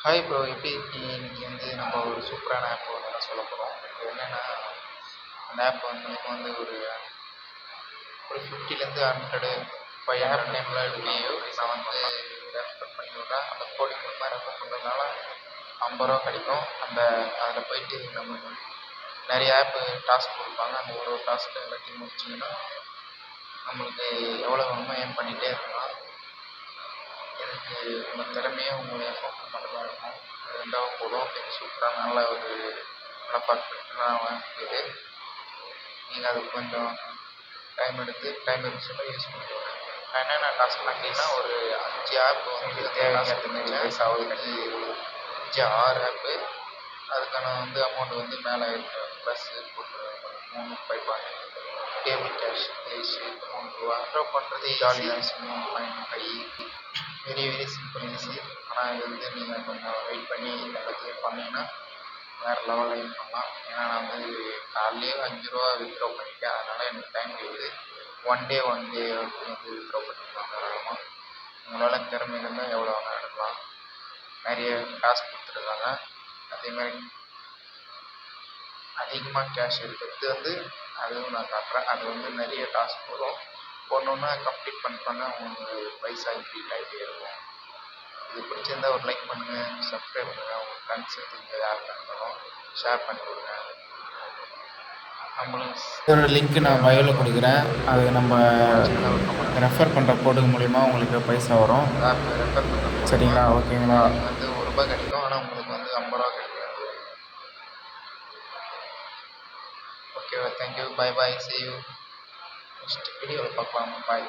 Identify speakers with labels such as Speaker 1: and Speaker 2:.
Speaker 1: Hi bro, எப்படி இருக்கீங்க? இன்னைக்கு வந்து நம்ம ஒரு சூப்பரான ஆப் ஒன்று சொல்ல போகிறோம். அது என்னென்னா, அந்த ஆப் வந்து நம்ம வந்து ஒரு 50லேருந்து 100 இப்போ ஆப் நேம்லாம் இல்லையோ நான் வந்து ரெஃபர் பண்ணி விட்றேன். அந்த கோடிங் மூலமாக ரெஃபர் பண்ணுறதுனால ரூ. 50 கிடைக்கும். அதில் போயிட்டு நம்ம நிறைய ஆப்பு டாஸ்க் கொடுப்பாங்க. அந்த ஒரு டாஸ்க்கு எல்லாத்தையும் முடிச்சிங்கன்னா நம்மளுக்கு எவ்வளோ வேணுமோ ஏர்ன் பண்ணிகிட்டே இருக்கலாம். இதுக்கு உங்கள் திறமையே உங்களோட எஃபோர்ட் மட்டும்தான் இருக்கும். அது ரெண்டாவது போதும். இது சூப்பராக நல்ல ஒரு நல்ல பர்ஃபெக்டான இது. நீங்கள் அதுக்கு கொஞ்சம் டைம் எடுத்து யூஸ் பண்ணிக்கோங்க. நான் என்னென்ன டாஸ்க்லாம் கேட்டீங்கன்னா, ஒரு 5 ஆப் வந்து தேவையான யூஸ் ஆகுது. 5 6 ஆப்பு. அதுக்கான வந்து அமௌண்ட் வந்து மேலே ப்ளஸ் போட்டு 3 5 டேபிள் கேஷ் ப்ளேஸு ரூ. 3 ட்ரா பண்ணுறது ஜாலியாக 3.5 வெரி வெரி சிம்பிள் ஈஸி. ஆனால் இது வந்து நீங்கள் கொஞ்சம் வெயிட் பண்ணி எல்லாத்தையும் பண்ணிங்கன்னா வேறு லெவலில் யூஸ் பண்ணலாம். ஏன்னா நான் வந்து காலையிலேயே ரூ. 5 வித்ட்ரா பண்ணிட்டேன். அதனால் எனக்கு டைம் இருக்குது. ஒன் டே வந்து வித்ட்ரா பண்ணிக்கலாம் தாராளமாக. உங்களால் திறமை இருந்தால் எவ்வளோ வேணால் எடுக்கலாம். நிறைய டாஸ்க் கொடுத்துருக்காங்க. அதேமாதிரி அதிகமாக கேஷ் எடுக்கிறது வந்து அதுவும் நான் காட்டுறேன். அது வந்து நிறைய டாஸ்க் வரும். ஒன்று ஒன்றா கம்ப்ளீட் பண்ண உங்களுக்கு பைசா இன்க்ரீட் ஆகிட்டே இருக்கும். இது பிடிச்சிருந்தா ஒரு லைக் பண்ணுங்கள், சப்ஸ்கிரைப் பண்ணுங்கள். உங்கள் ஃப்ரெண்ட்ஸுக்கு இங்கே யாருக்கு இருந்தாலும் ஷேர் பண்ணி கொடுங்க. நம்மளும் இதோட லிங்க் நான் பயோவில் கொடுக்குறேன். அது நம்ம ரெஃபர் பண்ணுற கோடு மூலிமா உங்களுக்கு பைசா வரும். ரெஃபர் பண்ணுற சரிங்களா? ஓகேங்களா? வந்து ரூ. 1 கிடைக்கும். ஆனால் உங்களுக்கு வந்து ரூ. 50 கிடைக்காது. ஓகேவா? Thank you. Bye bye. see you next வீடியோவில் பார்க்கலாம். பாய்.